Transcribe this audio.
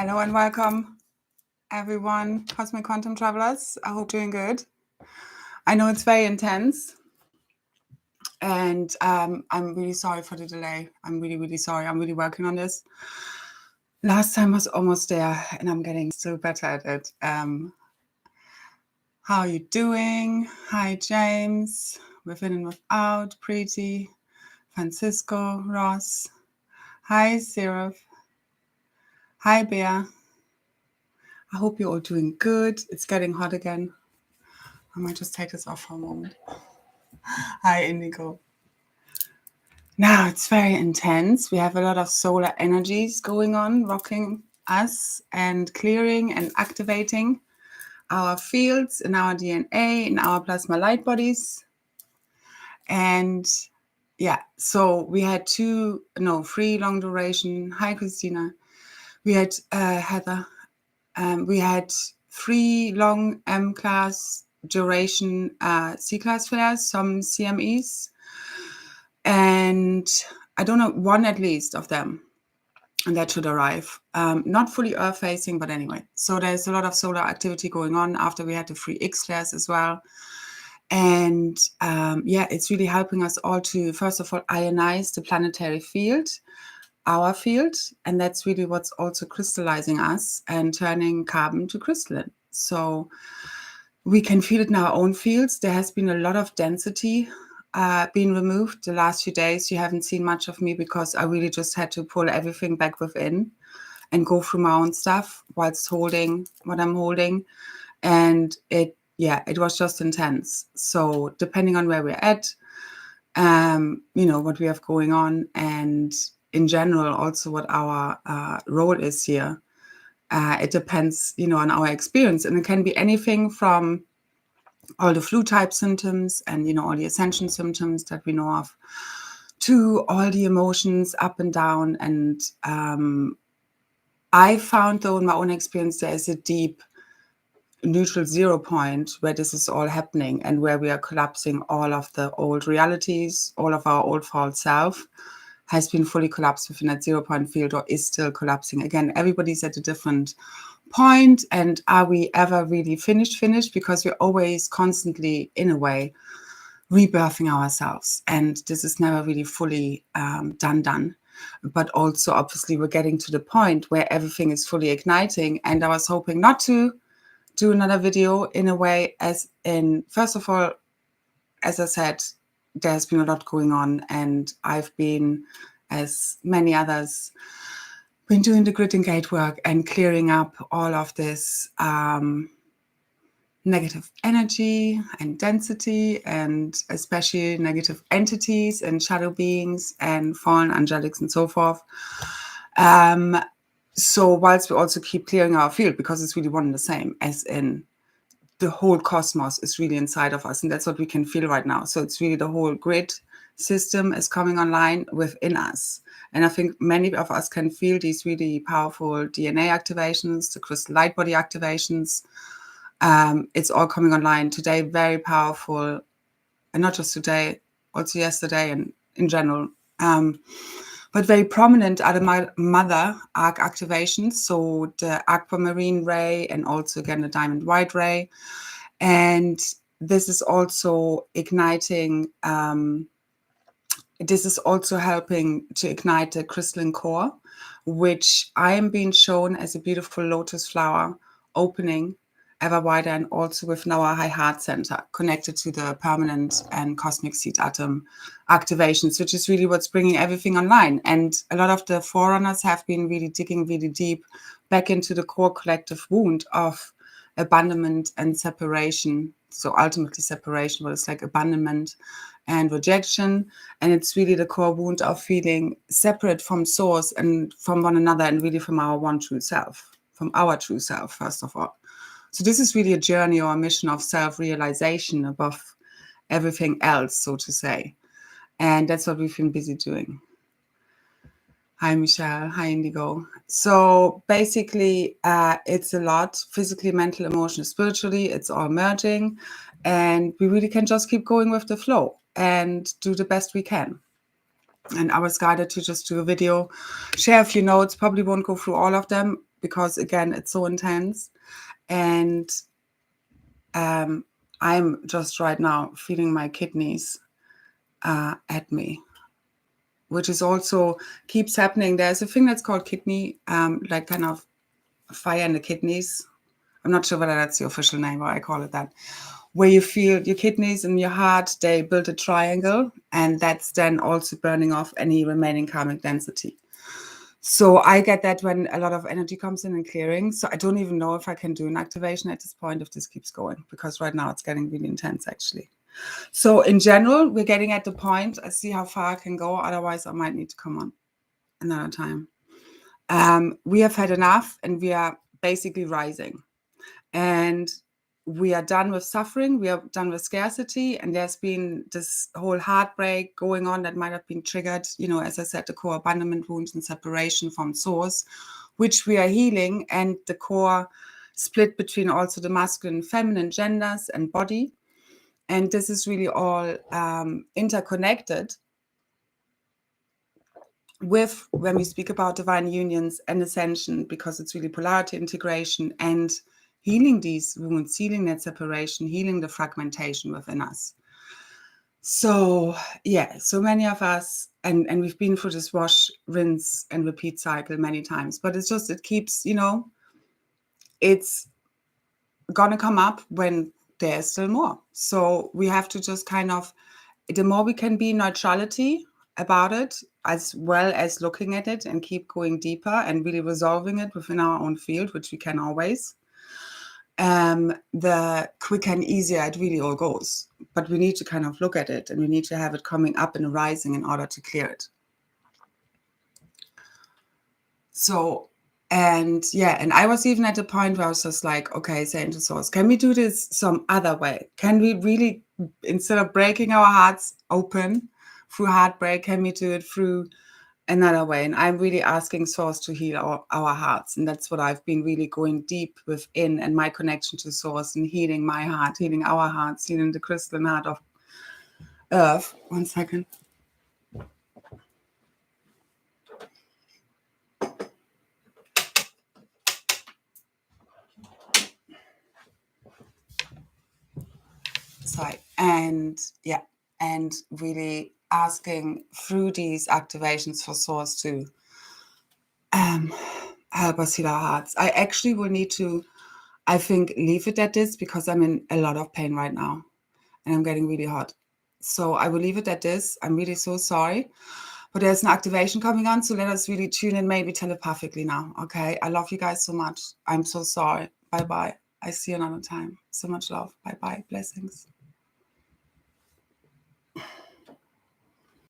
Hello and welcome, everyone, Cosmic Quantum Travelers. I hope you're doing good. I know it's very intense, and I'm really sorry for the delay. I'm really, really sorry. I'm really working on this. Last time was almost there, and I'm getting still better at it. How are you doing? Hi, James. Within and without, Preeti, Francisco, Ross. Hi, Seraph. Hi, Bea. I hope you're all doing good. It's getting hot again. I might just take this off for a moment. Hi, Indigo. Now it's very intense. We have a lot of solar energies going on, rocking us and clearing and activating our fields in our DNA, in our plasma light bodies. And yeah, so we had 3 long duration. Hi, Christina. We had Heather. We had 3 long M-class duration C-class flares, some CMEs, and I don't know, 1 at least of them, and that should arrive. Not fully Earth facing, but anyway. So there's a lot of solar activity going on after we had the 3 X flares as well. And yeah, it's really helping us all to, first of all, ionize the planetary field, our field, and that's really what's also crystallizing us and turning carbon to crystalline. So we can feel it in our own fields. There has been a lot of density being removed the last few days. You haven't seen much of me because I really just had to pull everything back within and go through my own stuff whilst holding what I'm holding. And it was just intense. So depending on where we're at, what we have going on, and in general, also what our role is here. It depends, on our experience. And it can be anything from all the flu type symptoms and, all the ascension symptoms that we know of, to all the emotions up and down. And I found, though, in my own experience, there is a deep neutral 0 point where this is all happening and where we are collapsing all of the old realities, all of our old false self has been fully collapsed within that 0 point field, or is still collapsing. Again, everybody's at a different point. And are we ever really finished? Because we're always constantly, in a way, rebirthing ourselves. And this is never really fully done. But also, obviously, we're getting to the point where everything is fully igniting. And I was hoping not to do another video in a way, as in, first of all, as I said, there's been a lot going on, and I've been, as many others, been doing the grid and gate work and clearing up all of this negative energy and density, and especially negative entities and shadow beings and fallen angelics and so forth. So whilst we also keep clearing our field, because it's really one and the same, as in the whole cosmos is really inside of us, and that's what we can feel right now. So it's really the whole grid system is coming online within us. And I think many of us can feel these really powerful DNA activations, the crystal light body activations. It's all coming online today, very powerful, and not just today, also yesterday and in general. But very prominent are the mother arc activations, so the aquamarine ray and also again the diamond white ray. And this is also igniting, this is also helping to ignite the crystalline core, which I am being shown as a beautiful lotus flower opening ever wider, and also with now our high heart center connected to the permanent and cosmic seed atom activations, which is really what's bringing everything online. And a lot of the forerunners have been really digging really deep back into the core collective wound of abandonment and separation. So ultimately separation, but it's like abandonment and rejection. And it's really the core wound of feeling separate from source and from one another, and really from our one true self, from our true self, first of all. So this is really a journey or a mission of self-realization above everything else, so to say. And that's what we've been busy doing. Hi, Michelle. Hi, Indigo. So basically, it's a lot, physically, mentally, emotionally, spiritually. It's all merging. And we really can just keep going with the flow and do the best we can. And I was guided to just do a video, share a few notes, probably won't go through all of them, because again, it's so intense. And I'm just right now feeling my kidneys at me, which is also keeps happening. There's a thing that's called kidney, like kind of fire in the kidneys. I'm not sure whether that's the official name, or I call it that, where you feel your kidneys and your heart, they build a triangle, and that's then also burning off any remaining karmic density. So I get that when a lot of energy comes in and clearing. So I don't even know if I can do an activation at this point if this keeps going, because right now it's getting really intense, actually. So in general, we're getting at the point, I see how far I can go. Otherwise, I might need to come on another time. We have had enough, and we are basically rising. And we are done with suffering. We are done with scarcity. And there's been this whole heartbreak going on that might have been triggered, you know, as I said, the core abandonment wounds and separation from source, which we are healing, and the core split between also the masculine and feminine genders and body. And this is really all interconnected with when we speak about divine unions and ascension, because it's really polarity integration and healing these wounds, healing that separation, healing the fragmentation within us. So yeah, so many of us, and we've been through this wash, rinse, and repeat cycle many times, but it's just, it keeps, you know, it's gonna come up when there's still more. So we have to just kind of, the more we can be in neutrality about it, as well as looking at it and keep going deeper and really resolving it within our own field, which we can always, the quicker and easier it really all goes. But we need to kind of look at it, and we need to have it coming up and rising in order to clear it. So, and yeah, and I was even at the point where I was just like, okay, say into source, can we do this some other way? Can we really, instead of breaking our hearts open through heartbreak, can we do it through another way? And I'm really asking source to heal our hearts. And that's what I've been really going deep within, and my connection to source, and healing my heart, healing our hearts, healing the crystalline heart of earth. 1 second. Sorry. And yeah, and really asking through these activations for source to help us heal our hearts. I actually will need to, I think, leave it at this, because I'm in a lot of pain right now and I'm getting really hot. So I will leave it at this. I'm really so sorry, but there's an activation coming on. So let us really tune in, maybe telepathically now. Okay. I love you guys so much. I'm so sorry. Bye-bye. I see you another time. So much love. Bye-bye. Blessings.